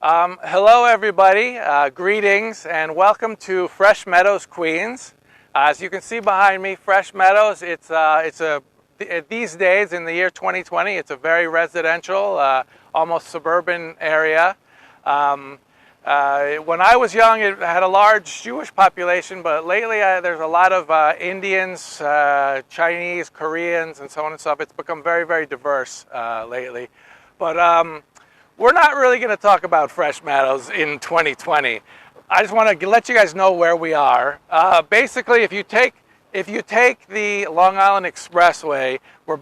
Hello everybody, greetings and welcome to Fresh Meadows, Queens. As you can see behind me, Fresh Meadows, these days in the year 2020, it's a very residential, almost suburban area. When I was young, it had a large Jewish population, but lately there's a lot of Indians, Chinese, Koreans, and so on and so forth. It's become very, very diverse lately. But we're not really going to talk about Fresh Meadows in 2020. I just want to let you guys know where we are. Basically, if you take the Long Island Expressway, we're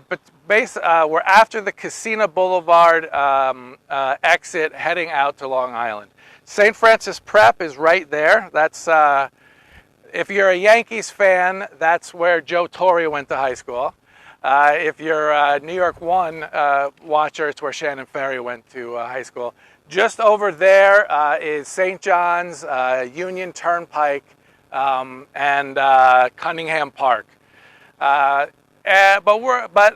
after the Casino Boulevard exit, heading out to Long Island. St. Francis Prep is right there. That's if you're a Yankees fan, that's where Joe Torre went to high school. If you're a New York One watcher, it's where Shannon Ferry went to high school. Just over there is St. John's, Union Turnpike, and Cunningham Park. But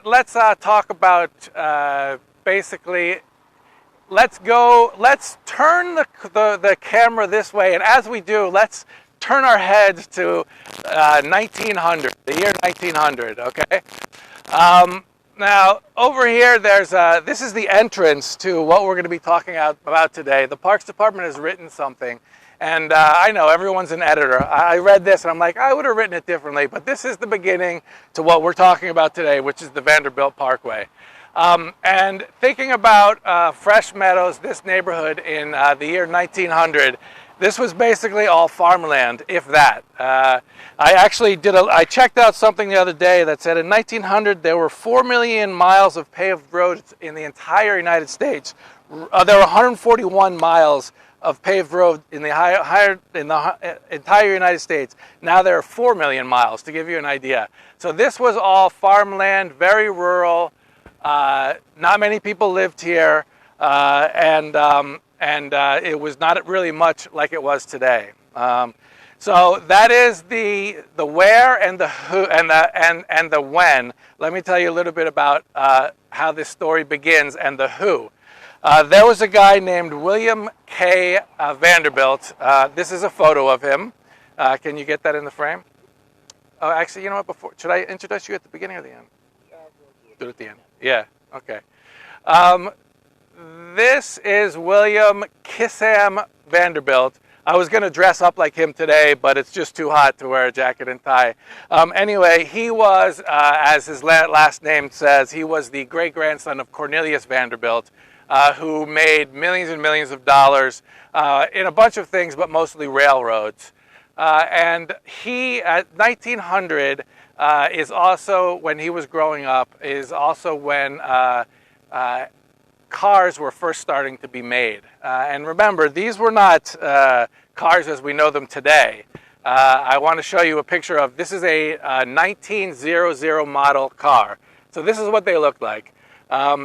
let's talk about basically. Let's turn the camera this way, and as we do, let's turn our heads to 1900, the year 1900. Okay. Now, over here, this is the entrance to what we're going to be talking about today. The Parks Department has written something, and I know everyone's an editor. I read this, and I'm like, I would have written it differently, but this is the beginning to what we're talking about today, which is the Vanderbilt Parkway. And thinking about Fresh Meadows, this neighborhood in the year 1900, this was basically all farmland, if that. I checked out something the other day that said in 1900 there were 4 million miles of paved roads in the entire United States. There were 141 miles of paved road in the entire United States. Now there are 4 million miles, to give you an idea. So this was all farmland, very rural. Not many people lived here, and it was not really much like it was today. So that is the where and the who and the when. Let me tell you a little bit about how this story begins and the who. There was a guy named William K. Vanderbilt. This is a photo of him. Can you get that in the frame? Oh, actually, you know what? Should I introduce you at the beginning or the end? Do it at the end. Yeah. Okay. This is William Kissam Vanderbilt. I was going to dress up like him today, but it's just too hot to wear a jacket and tie. Anyway, he was, as his last name says, he was the great-grandson of Cornelius Vanderbilt, who made millions and millions of dollars in a bunch of things, but mostly railroads. And he, at 1900, is also, when he was growing up, is also when cars were first starting to be made. And remember, these were not cars as we know them today. I want to show you a picture of, this is a 1900 model car. So this is what they looked like.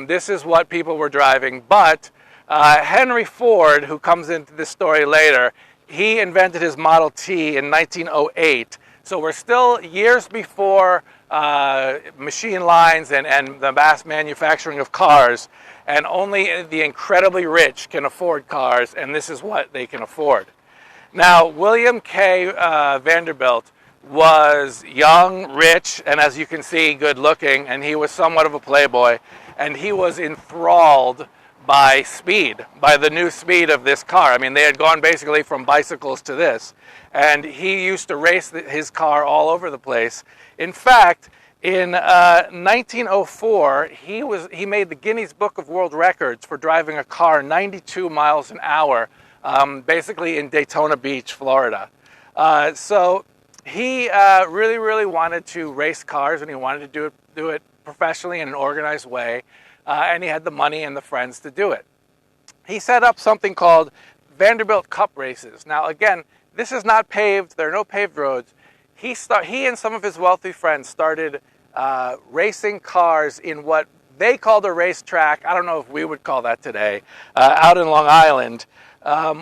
This is what people were driving. But Henry Ford, who comes into this story later, he invented his Model T in 1908. So we're still years before machine lines and the mass manufacturing of cars, and only the incredibly rich can afford cars, and this is what they can afford. Now, William K. Vanderbilt was young, rich, and as you can see, good looking, and he was somewhat of a playboy, and he was enthralled by speed, by the new speed of this car. I mean, they had gone basically from bicycles to this, and he used to race his car all over the place. In fact, in 1904, he made the Guinness Book of World Records for driving a car 92 miles an hour, basically in Daytona Beach, Florida. So he really, really wanted to race cars, and he wanted to do it professionally in an organized way. And he had the money and the friends to do it. He set up something called Vanderbilt Cup races. Now, again, this is not paved. There are no paved roads. He and some of his wealthy friends started racing cars in what they called a racetrack. I don't know if we would call that today, out in Long Island,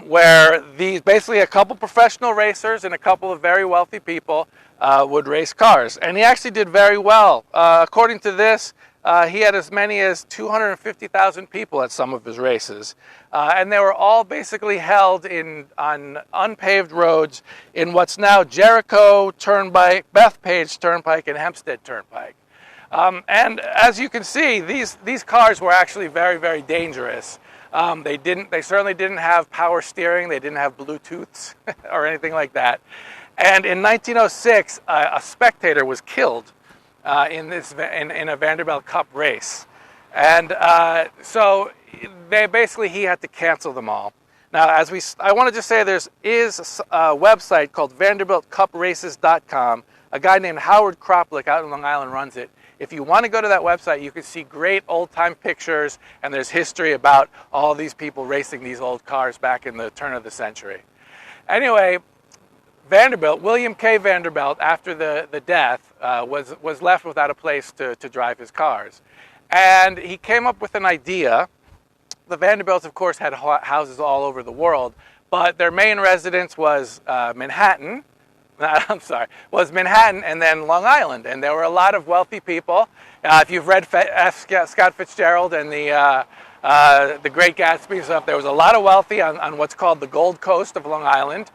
where basically a couple professional racers and a couple of very wealthy people would race cars. And he actually did very well. According to this, he had as many as 250,000 people at some of his races. And they were all basically held on unpaved roads in what's now Jericho Turnpike, Bethpage Turnpike, and Hempstead Turnpike. And as you can see, these cars were actually very, very dangerous. They certainly didn't have power steering. They didn't have Bluetooths or anything like that. And in 1906, a spectator was killed in a Vanderbilt Cup race, and so he had to cancel them all. Now, I want to just say there is a website called VanderbiltCupRaces.com. A guy named Howard Kroplik out in Long Island runs it. If you want to go to that website, you can see great old-time pictures, and there's history about all these people racing these old cars back in the turn of the century. Anyway, William K. Vanderbilt, after the death, was left without a place to drive his cars. And he came up with an idea. The Vanderbilts, of course, had houses all over the world, but their main residence was Manhattan. Was Manhattan and then Long Island. And there were a lot of wealthy people. If you've read Scott Fitzgerald and the Great Gatsby and stuff, there was a lot of wealthy on what's called the Gold Coast of Long Island.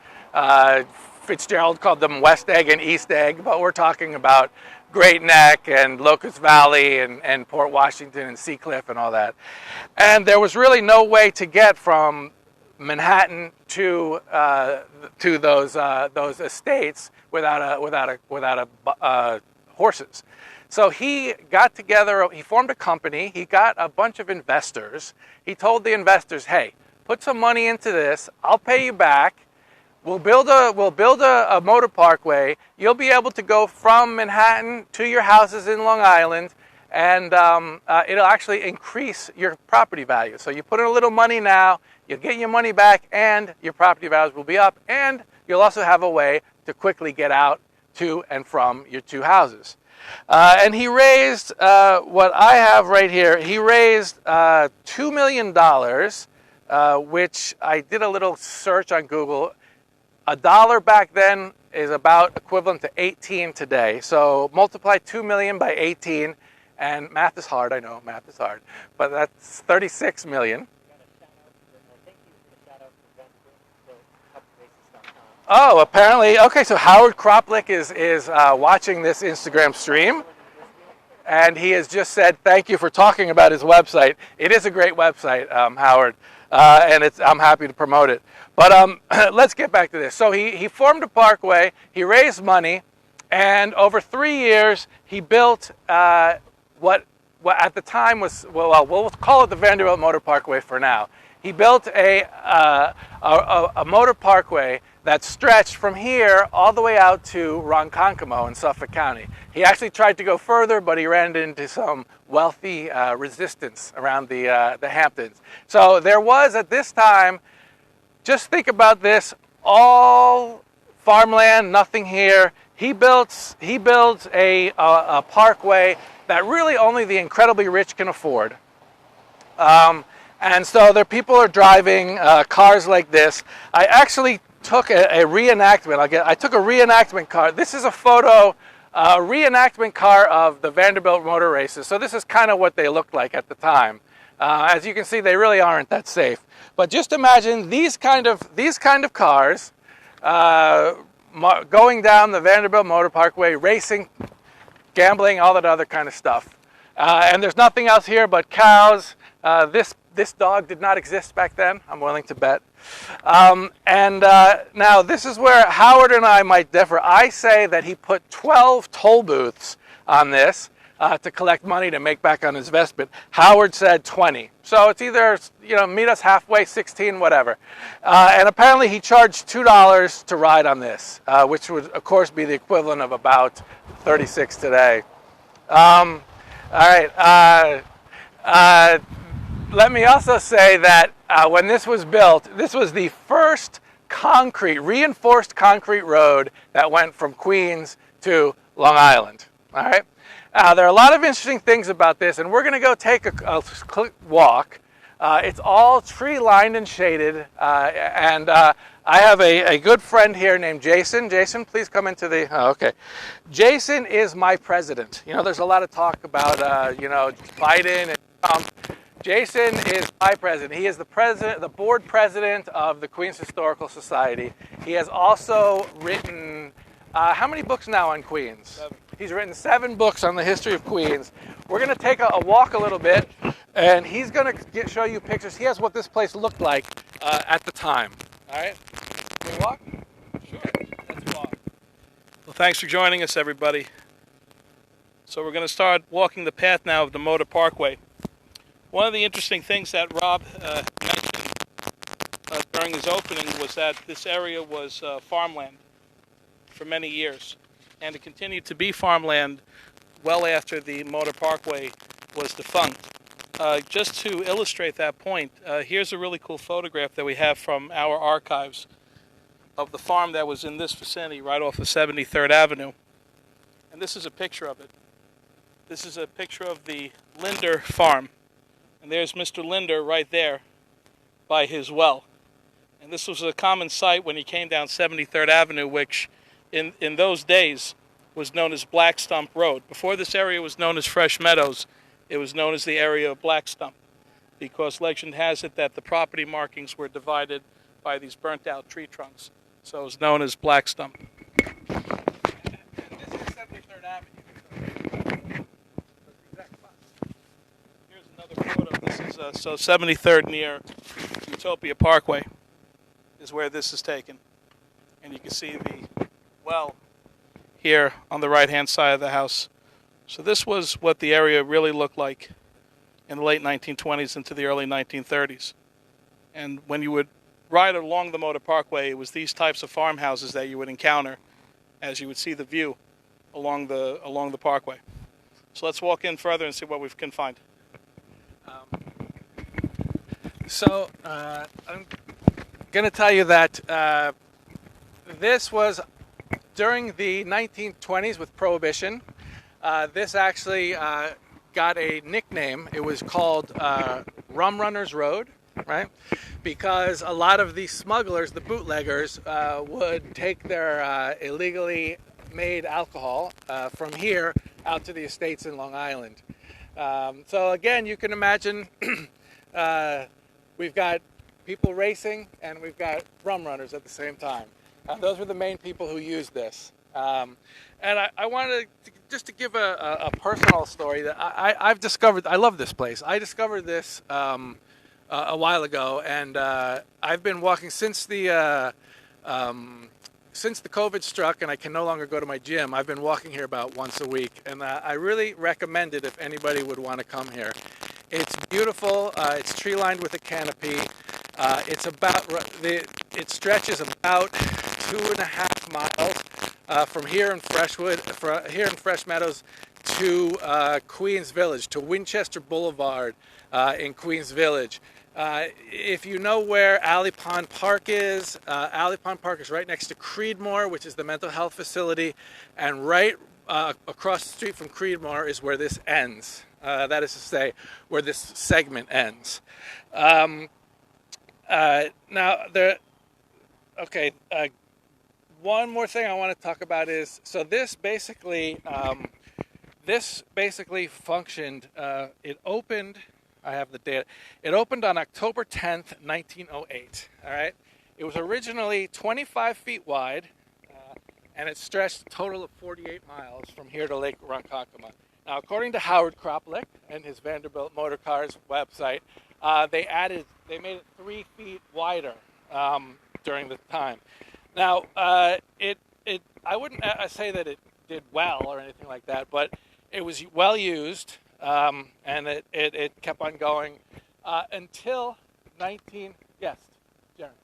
Fitzgerald called them West Egg and East Egg, but we're talking about Great Neck and Locust Valley and Port Washington and Seacliff and all that. And there was really no way to get from Manhattan to those estates without horses. So he got together. He formed a company. He got a bunch of investors. He told the investors, "Hey, put some money into this. I'll pay you back. We'll build a motor parkway. You'll be able to go from Manhattan to your houses in Long Island, and it'll actually increase your property value. So you put in a little money now, you'll get your money back, and your property values will be up, and you'll also have a way to quickly get out to and from your two houses." And he raised what I have right here. He raised $2 million, which I did a little search on Google. $1 back then is about equivalent to 18 today. So multiply 2 million by 18, and math is hard. I know math is hard, but that's 36 million. Oh, apparently. Okay, so Howard Kroplik is watching this Instagram stream, and he has just said thank you for talking about his website. It is a great website, Howard, and I'm happy to promote it. But let's get back to this. So he formed a parkway, he raised money, and over 3 years he built what at the time was, well, we'll call it the Vanderbilt Motor Parkway for now. He built a motor parkway that stretched from here all the way out to Ronkonkoma in Suffolk County. He actually tried to go further, but he ran into some wealthy resistance around the Hamptons. So there was, at this time, just think about this, all farmland, nothing here. He builds a parkway that really only the incredibly rich can afford. And so people are driving cars like this. I actually took a reenactment. I took a reenactment car. This is a reenactment car of the Vanderbilt motor races. So this is kind of what they looked like at the time. As you can see, they really aren't that safe. But just imagine these kind of cars going down the Vanderbilt Motor Parkway, racing, gambling, all that other kind of stuff. And there's nothing else here but cows. This dog did not exist back then, I'm willing to bet. Now this is where Howard and I might differ. I say that he put 12 toll booths on this to collect money to make back on his investment. Howard said 20. So it's either, meet us halfway, 16, whatever. And apparently he charged $2 to ride on this, which would, of course, be the equivalent of about 36 today. All right. Let me also say that when this was built, this was the first reinforced concrete road that went from Queens to Long Island. All right. There are a lot of interesting things about this, and we're going to go take a walk. It's all tree-lined and shaded, and I have a good friend here named Jason. Jason, please come into the, oh, okay. Jason is my president. You know, there's a lot of talk about, Biden and Trump. Jason is my president. He is the board president of the Queens Historical Society. He has also written, how many books now on Queens? 7. He's written 7 books on the history of Queens. We're going to take a walk a little bit, and he's going to show you pictures. He has what this place looked like at the time. All right? Can we walk? Sure, let's walk. Well, thanks for joining us, everybody. So we're going to start walking the path now of the Motor Parkway. One of the interesting things that Rob mentioned during his opening was that this area was farmland for many years, and it continued to be farmland well after the Motor Parkway was defunct. Just to illustrate that point, here's a really cool photograph that we have from our archives of the farm that was in this vicinity right off of 73rd Avenue. And this is a picture of it. This is a picture of the Linder farm. And there's Mr. Linder right there by his well. And this was a common sight when he came down 73rd Avenue, which in those days was known as Black Stump Road. Before this area was known as Fresh Meadows, it was known as the area of Black Stump, because legend has it that the property markings were divided by these burnt out tree trunks. So it was known as Black Stump. And this is 73rd Avenue. Here's another photo. This is so 73rd near Utopia Parkway is where this is taken. And you can see the well here on the right-hand side of the house. So this was what the area really looked like in the late 1920s into the early 1930s. And when you would ride along the Motor Parkway, it was these types of farmhouses that you would encounter as you would see the view along the parkway. So let's walk in further and see what we can find. I'm going to tell you that this was during the 1920s with Prohibition. This actually got a nickname. It was called Rum Runners Road, right? Because a lot of the smugglers, the bootleggers, would take their illegally made alcohol from here out to the estates in Long Island. So again, you can imagine we've got people racing and we've got rum runners at the same time. Those were the main people who used this. And I wanted to give a personal story that I've discovered. I love this place. I discovered this a while ago, and I've been walking since the COVID struck, and I can no longer go to my gym. I've been walking here about once a week, and I really recommend it if anybody would want to come here. It's beautiful. It's tree lined with a canopy. It stretches about 2.5 miles from here in Fresh Meadows to Queens Village, to Winchester Boulevard in Queens Village. If you know where Alley Pond Park is right next to Creedmoor, which is the mental health facility, and right across the street from Creedmoor is where this ends. That is to say, where this segment ends. One more thing I want to talk about is, so this basically functioned, it opened, I have the data, it opened on October 10th, 1908, all right? It was originally 25 feet wide, and it stretched a total of 48 miles from here to Lake Ronkonkoma. Now, according to Howard Kroplik and his Vanderbilt Motor Cars website, they made it 3 feet wider during the time. Now, I wouldn't say that it did well or anything like that, but it was well used, and it kept on going until yes, Jeremy.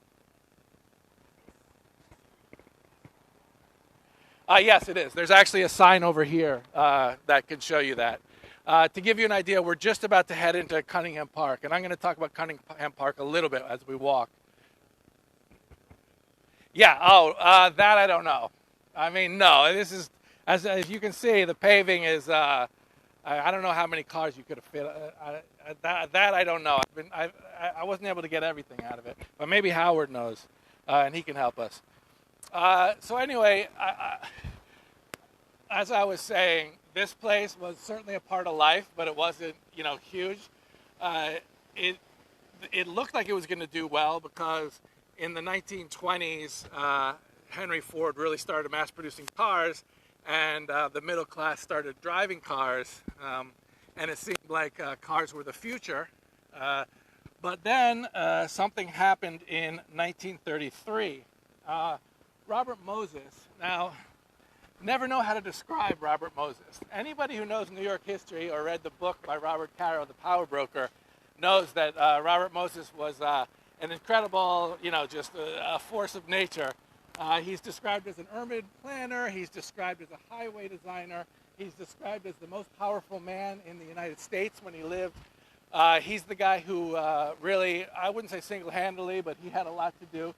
Yes, it is. There's actually a sign over here that can show you that. To give you an idea, we're just about to head into Cunningham Park, and I'm going to talk about Cunningham Park a little bit as we walk. Yeah, that I don't know. I mean, no, this is, as you can see, the paving is, I don't know how many cars you could have fit. That I don't know. I wasn't able to get everything out of it, but maybe Howard knows, and he can help us. So anyway, as I was saying, this place was certainly a part of life, but it wasn't, huge. It looked like it was going to do well because in the 1920s, Henry Ford really started mass-producing cars, and the middle class started driving cars, and it seemed like cars were the future. But then something happened in 1933. Robert Moses. Now, never know how to describe Robert Moses. Anybody who knows New York history or read the book by Robert Caro, The Power Broker, knows that Robert Moses was an incredible, just a force of nature. He's described as an urban planner. He's described as a highway designer. He's described as the most powerful man in the United States when he lived. He's the guy who really, I wouldn't say single-handedly, but he had a lot to do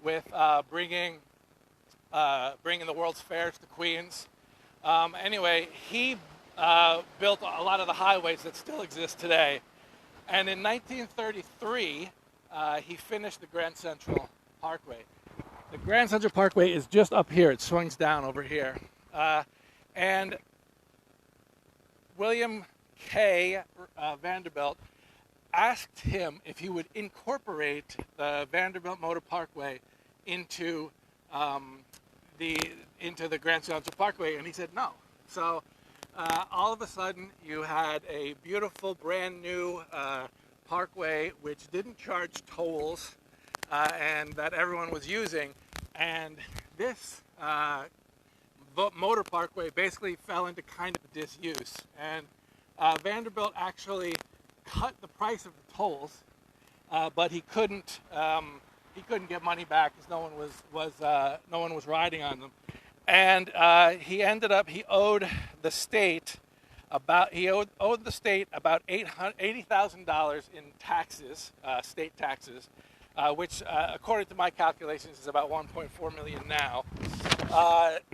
with bringing the World's Fairs to Queens. Anyway, he built a lot of the highways that still exist today. And in 1933, he finished the Grand Central Parkway. The Grand Central Parkway is just up here. It swings down over here. And William K. Vanderbilt asked him if he would incorporate the Vanderbilt Motor Parkway into the Grand Central Parkway, and he said no. So all of a sudden, you had a beautiful, brand new parkway which didn't charge tolls, and that everyone was using. And this motor parkway basically fell into kind of disuse. And Vanderbilt actually cut the price of the tolls, but he couldn't get money back because no one was riding on them. And he owed the state about $80,000 in taxes, state taxes, which according to my calculations is about 1.4 million now.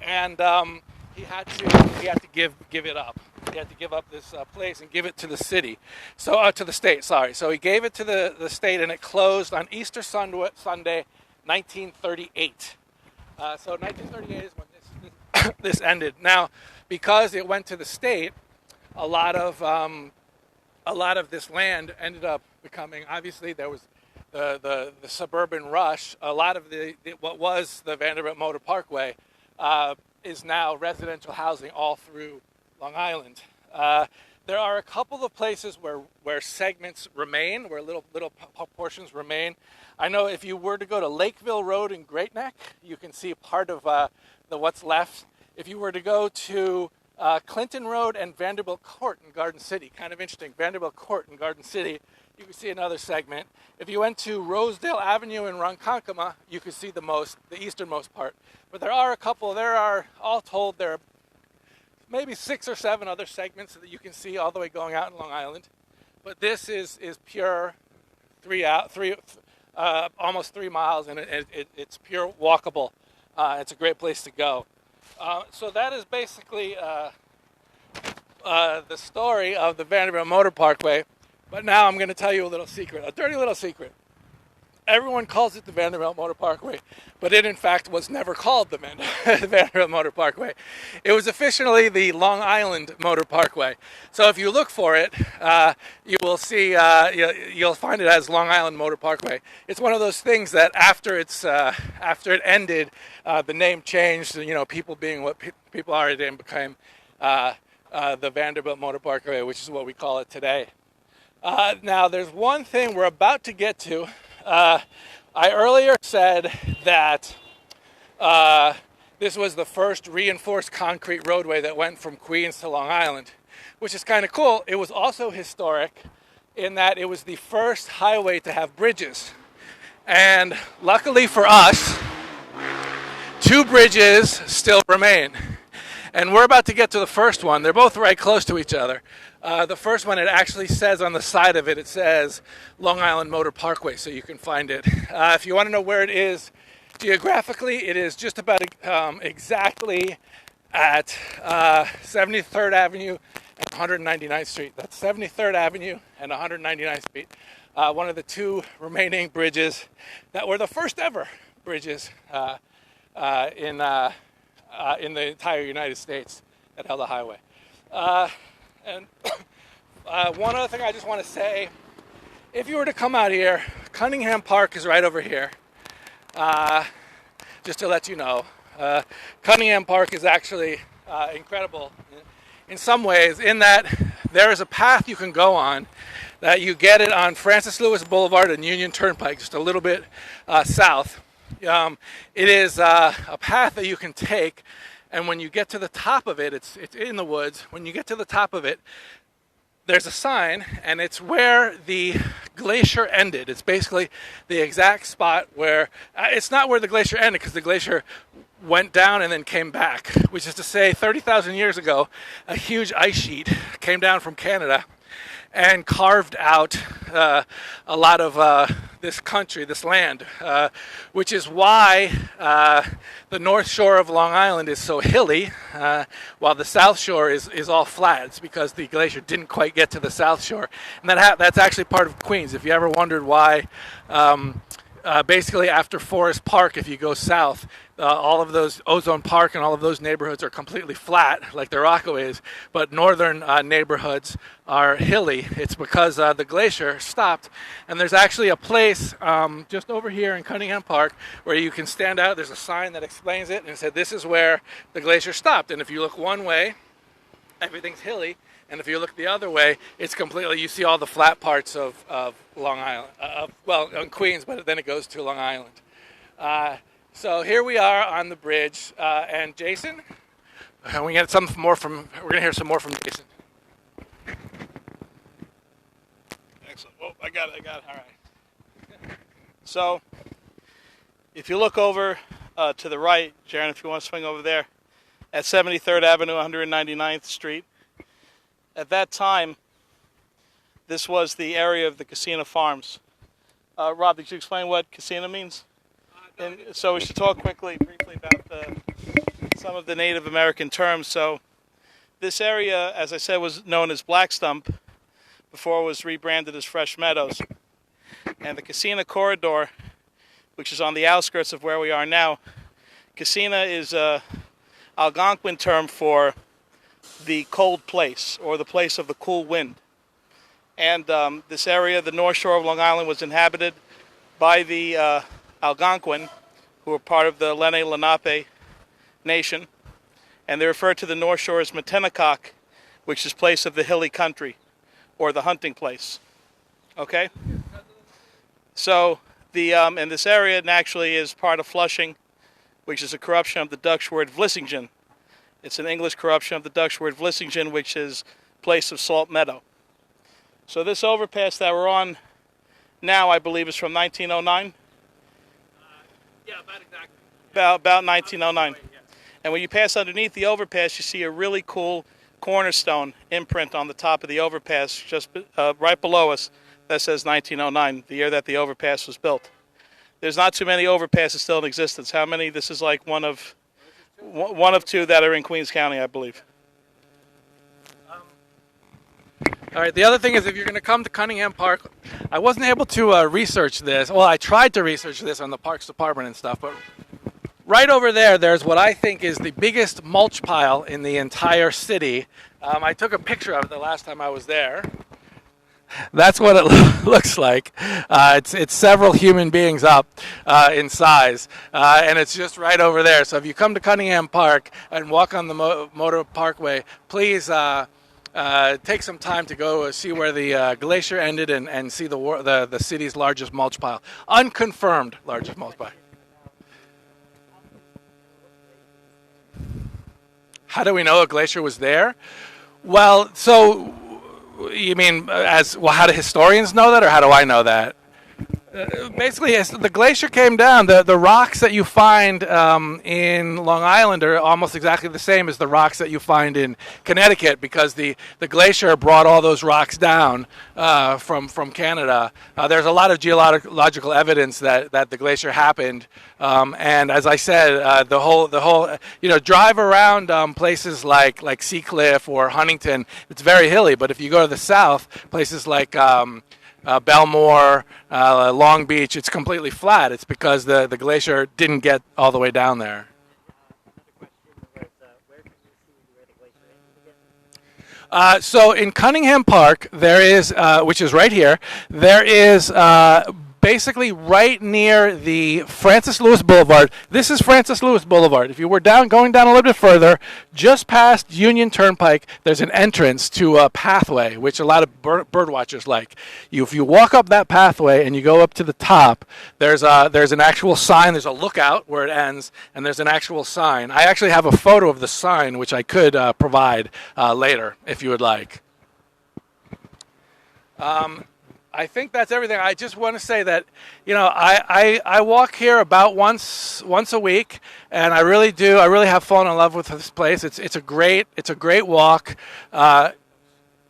And he had to give it up. He had to give up this place and give it to the city, to the state. Sorry. So he gave it to the state, and it closed on Easter Sunday, 1938. So 1938 is when this ended. Now, because it went to the state, a lot of this land ended up becoming. Obviously, there was the suburban rush. A lot of what was the Vanderbilt Motor Parkway is now residential housing all through Long Island. There are a couple of places where segments remain, where little portions remain. I know if you were to go to Lakeville Road in Great Neck, you can see part of what's left. If you were to go to Clinton Road and Vanderbilt Court in Garden City, kind of interesting, Vanderbilt Court in Garden City, you can see another segment. If you went to Rosedale Avenue in Ronkonkoma, you could see the easternmost part. But there are all told, there are maybe 6 or 7 other segments that you can see all the way going out in Long Island. But this is pure almost 3 miles, and it's pure walkable. It's a great place to go. So that is basically the story of the Vanderbilt Motor Parkway. But now I'm going to tell you a little secret, a dirty little secret. Everyone calls it the Vanderbilt Motor Parkway, but it in fact was never called the Vanderbilt Motor Parkway. It was officially the Long Island Motor Parkway. So if you look for it, you will see, you'll find it as Long Island Motor Parkway. It's one of those things that after it ended, the name changed. People being what people are, it became the Vanderbilt Motor Parkway, which is what we call it today. Now, there's one thing we're about to get to. I earlier said that this was the first reinforced concrete roadway that went from Queens to Long Island, which is kind of cool. It was also historic in that it was the first highway to have bridges. And luckily for us, 2 bridges still remain. And we're about to get to the first one. They're both right close to each other. The first one, it actually says on the side of it, it says Long Island Motor Parkway, so you can find it. If you want to know where it is geographically, it is just about exactly at 73rd Avenue and 199th Street. That's 73rd Avenue and 199th Street. One of the two remaining bridges that were the first ever bridges in the entire United States that held a highway. And one other thing I just want to say, if you were to come out here, Cunningham Park is right over here. Just to let you know, Cunningham Park is actually incredible in some ways, in that there is a path you can go on that you get it on Francis Lewis Boulevard and Union Turnpike, just a little bit south. It is a path that you can take, and when you get to the top of it, it's in the woods. When you get to the top of it, there's a sign, and it's where the glacier ended. It's basically the exact spot where, it's not where the glacier ended, because the glacier went down and then came back, which is to say 30,000 years ago, a huge ice sheet came down from Canada and carved out a lot of this country, this land, which is why the north shore of Long Island is so hilly, while the south shore is all flat. It's because the glacier didn't quite get to the south shore. And that's actually part of Queens. If you ever wondered why, basically after Forest Park, if you go south, all of those, Ozone Park and all of those neighborhoods are completely flat, like the Rockaway is, but northern neighborhoods are hilly. It's because the glacier stopped, and there's actually a place just over here in Cunningham Park where you can stand out. There's a sign that explains it, and it said this is where the glacier stopped. And if you look one way, everything's hilly, and if you look the other way, it's completely, you see all the flat parts of Long Island, well, in Queens, but then it goes to Long Island. So here we are on the bridge, and Jason, we're going to hear some more from Jason. Excellent. Oh, I got it. All right. So, if you look over to the right, Jaron, if you want to swing over there, at 73rd Avenue, 199th Street, at that time, this was the area of the Casino Farms. Rob, did you explain what casino means? And so we should talk briefly about some of the Native American terms. So this area, as I said, was known as Black Stump before it was rebranded as Fresh Meadows. And the Casino Corridor, which is on the outskirts of where we are now, Casino is a Algonquin term for the cold place, or the place of the cool wind. And this area, the North Shore of Long Island, was inhabited by the Algonquin, who were part of the Lenni Lenape nation, and they refer to the North Shore as Metenococ, which is place of the hilly country, or the hunting place. Okay? So, and this area naturally is part of Flushing, which is a corruption of the Dutch word Vlissingen. It's an English corruption of the Dutch word Vlissingen, which is place of salt meadow. So this overpass that we're on now, I believe, is from 1909. Yeah, about exactly. About 1909. And when you pass underneath the overpass, you see a really cool cornerstone imprint on the top of the overpass, just right below us, that says 1909, the year that the overpass was built. There's not too many overpasses still in existence. How many? This is like one of two that are in Queens County, I believe. All right, the other thing is, if you're going to come to Cunningham Park, I wasn't able to research this. Well, I tried to research this on the Parks Department and stuff, but right over there, there's what I think is the biggest mulch pile in the entire city. I took a picture of it the last time I was there. That's what it looks like. It's several human beings up in size, and it's just right over there. So if you come to Cunningham Park and walk on the Motor Parkway, please take some time to go see where the glacier ended and see the city's largest mulch pile. Unconfirmed largest mulch pile. How do we know a glacier was there? Well, so you mean as well? How do historians know that, or how do I know that? Basically, as the glacier came down, the rocks that you find in Long Island are almost exactly the same as the rocks that you find in Connecticut, because the glacier brought all those rocks down from Canada. There's a lot of geological evidence that the glacier happened, and as I said, the whole drive around places like Seacliff or Huntington. It's very hilly, but if you go to the south, places like Belmore, Long Beach, it's completely flat. It's because the glacier didn't get all the way down there. So in Cunningham Park, there is, which is right here, there is basically right near the Francis Lewis Boulevard. This is Francis Lewis Boulevard. If you were going down a little bit further, just past Union Turnpike, there's an entrance to a pathway, which a lot of bird watchers like. If you walk up that pathway and you go up to the top, there's an actual sign. There's a lookout where it ends, and there's an actual sign. I actually have a photo of the sign, which I could provide later if you would like. I think that's everything. I just want to say that, I walk here about once a week, and I really do. I really have fallen in love with this place. It's a great walk.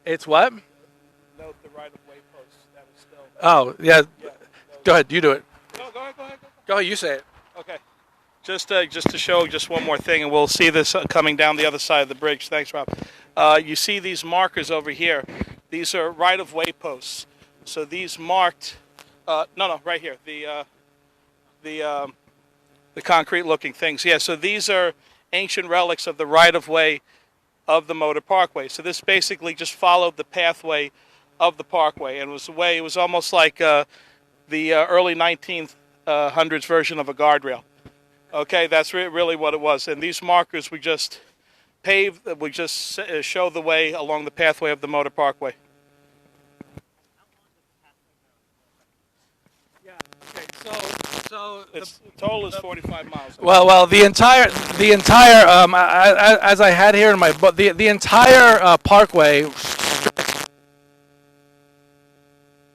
It's what? Note the right-of-way posts. That was still. Oh yeah. Go ahead. You do it. No, go ahead. Go ahead. You say it. Okay. Just to show just one more thing, and we'll see this coming down the other side of the bridge. Thanks, Rob. You see these markers over here. These are right-of-way posts. So these marked, right here, the concrete-looking things. Yeah, so these are ancient relics of the right-of-way of the Motor Parkway. So this basically just followed the pathway of the parkway, and it was almost like the early 1900s version of a guardrail. Okay, that's really what it was. And these markers we just show the way along the pathway of the Motor Parkway. So its total is 45 miles. Well, the entire as I had here in my book, the entire parkway,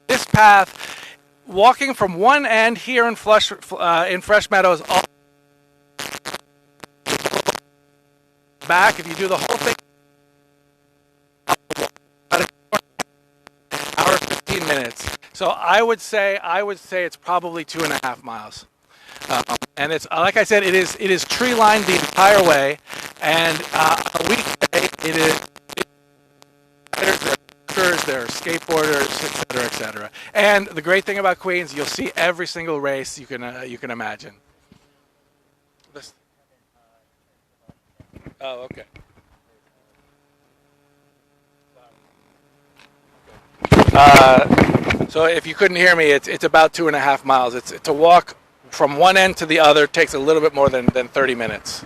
this path, walking from one end here in Fresh Meadows, all back. If you do the whole thing, hour 15 minutes. So I would say it's probably 2.5 miles, and it's like I said, it is tree lined the entire way, and a weekday it is. There are skateboarders, etc., etc. And the great thing about Queens, you'll see every single race you can imagine. Oh, okay. So if you couldn't hear me, it's about 2.5 miles. It's to walk from one end to the other takes a little bit more than 30 minutes.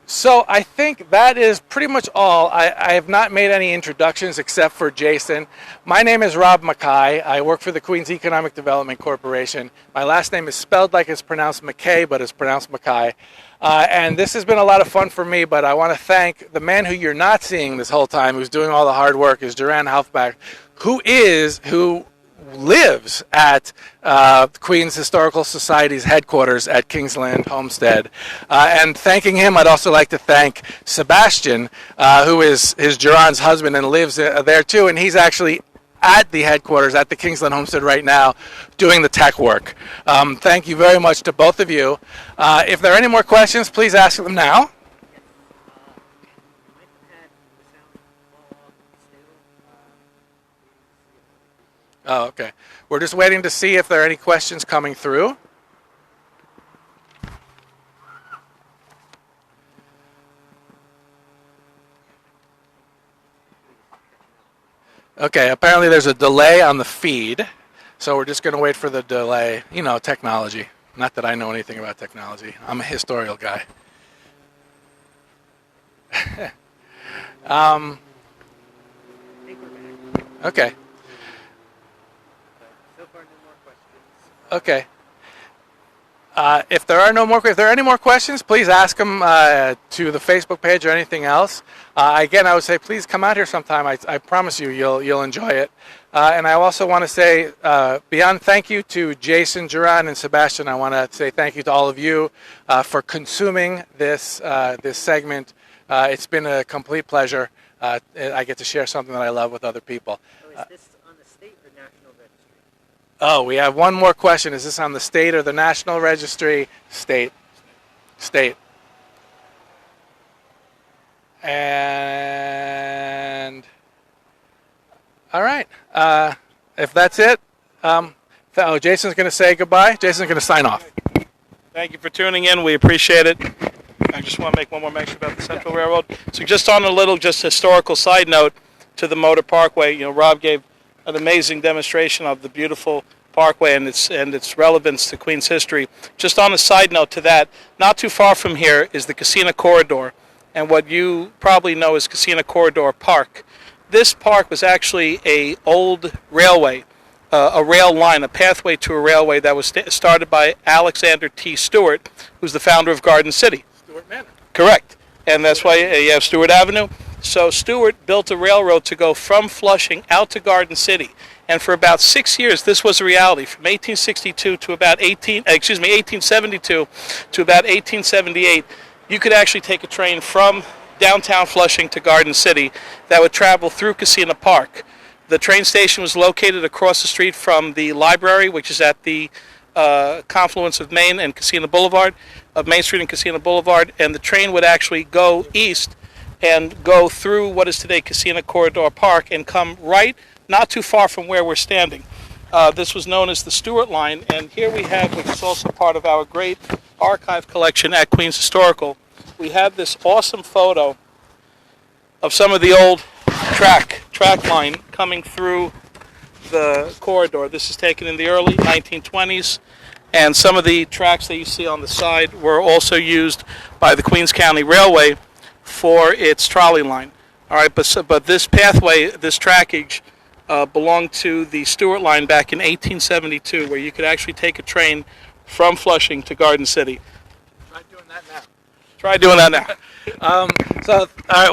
So I think that is pretty much all. I have not made any introductions except for Jason. My name is Rob MacKay. I work for the Queens Economic Development Corporation. My last name is spelled like it's pronounced MacKay, but it's pronounced MacKay. And this has been a lot of fun for me, but I want to thank the man who you're not seeing this whole time, who's doing all the hard work, is Duran Halfback, who lives at Queens Historical Society's headquarters at Kingsland Homestead. And thanking him, I'd also like to thank Sebastian, who is Duran's husband and lives there too, and he's actually at the headquarters at the Kingsland Homestead right now doing the tech work. Thank you very much to both of you. If there are any more questions, please ask them now. Oh, okay. We're just waiting to see if there are any questions coming through. Okay, apparently there's a delay on the feed, so we're just going to wait for the delay. You know, technology. Not that I know anything about technology. I'm a historical guy. Okay. So far, no more questions. Okay. If there are any more questions, please ask them to the Facebook page or anything else. Again, I would say please come out here sometime. I promise you'll enjoy it. And I also want to say beyond thank you to Jason, Duran, and Sebastian. I want to say thank you to all of you for consuming this segment. It's been a complete pleasure. I get to share something that I love with other people. Is this on the state or national registry? Oh, we have one more question. Is this on the state or the national registry? State. State. And all right. If that's it, Jason's going to say goodbye. Jason's going to sign off. Thank you for tuning in. We appreciate it. I just want to make one more mention about the Central Railroad. So just on a little historical side note to the Motor Parkway, Rob gave an amazing demonstration of the beautiful parkway and its relevance to Queens history. Just on a side note to that, not too far from here is the Casino Corridor, and what you probably know is Casino Corridor Park. This park was actually a old railway, a rail line, a pathway to a railway that was started by Alexander T. Stewart, who's the founder of Garden City. Stewart Manor. Correct. And that's why you have Stewart Avenue. So Stewart built a railroad to go from Flushing out to Garden City. And for about 6 years, this was a reality. From 1862 to about 1872 to about 1878, you could actually take a train from downtown Flushing to Garden City that would travel through Casino Park. The train station was located across the street from the library, which is at the confluence of Main and Casino Boulevard, of Main Street and Casino Boulevard, and the train would actually go east and go through what is today Casino Corridor Park and come right not too far from where we're standing. This was known as the Stewart Line, and here we have, which is also part of our great archive collection at Queens Historical, we have this awesome photo of some of the old track line coming through the corridor. This is taken in the early 1920s, and some of the tracks that you see on the side were also used by the Queens County Railway for its trolley line. All right, but this pathway, this trackage, belonged to the Stewart Line back in 1872, where you could actually take a train from Flushing to Garden City. Try doing that now. Try doing that now.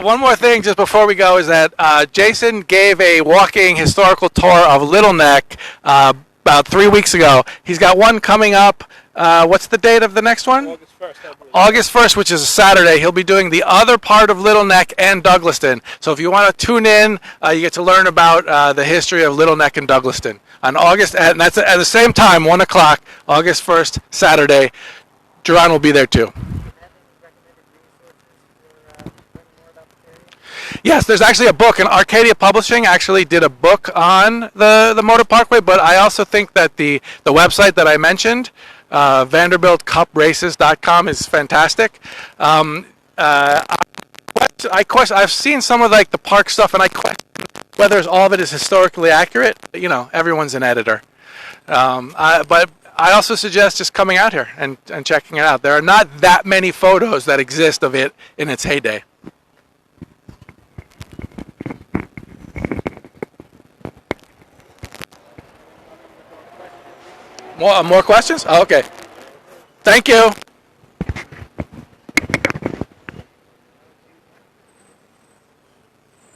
One more thing just before we go is that Jason gave a walking historical tour of Little Neck about 3 weeks ago. He's got one coming up. What's the date of the next one? August 1st. August 1st, which is a Saturday. He'll be doing the other part of Little Neck and Douglaston. So if you want to tune in, you get to learn about the history of Little Neck and Douglaston on August, and that's at the same time, 1 o'clock, August 1st, Saturday. Duran will be there too. Yes, there's actually a book, and Arcadia Publishing actually did a book on the Motor Parkway, but I also think that the website that I mentioned, VanderbiltCupRaces.com, is fantastic. I've seen some of the park stuff, and I question whether all of it is historically accurate. Everyone's an editor. But I also suggest just coming out here and checking it out. There are not that many photos that exist of it in its heyday. More questions? Oh, okay. Thank you.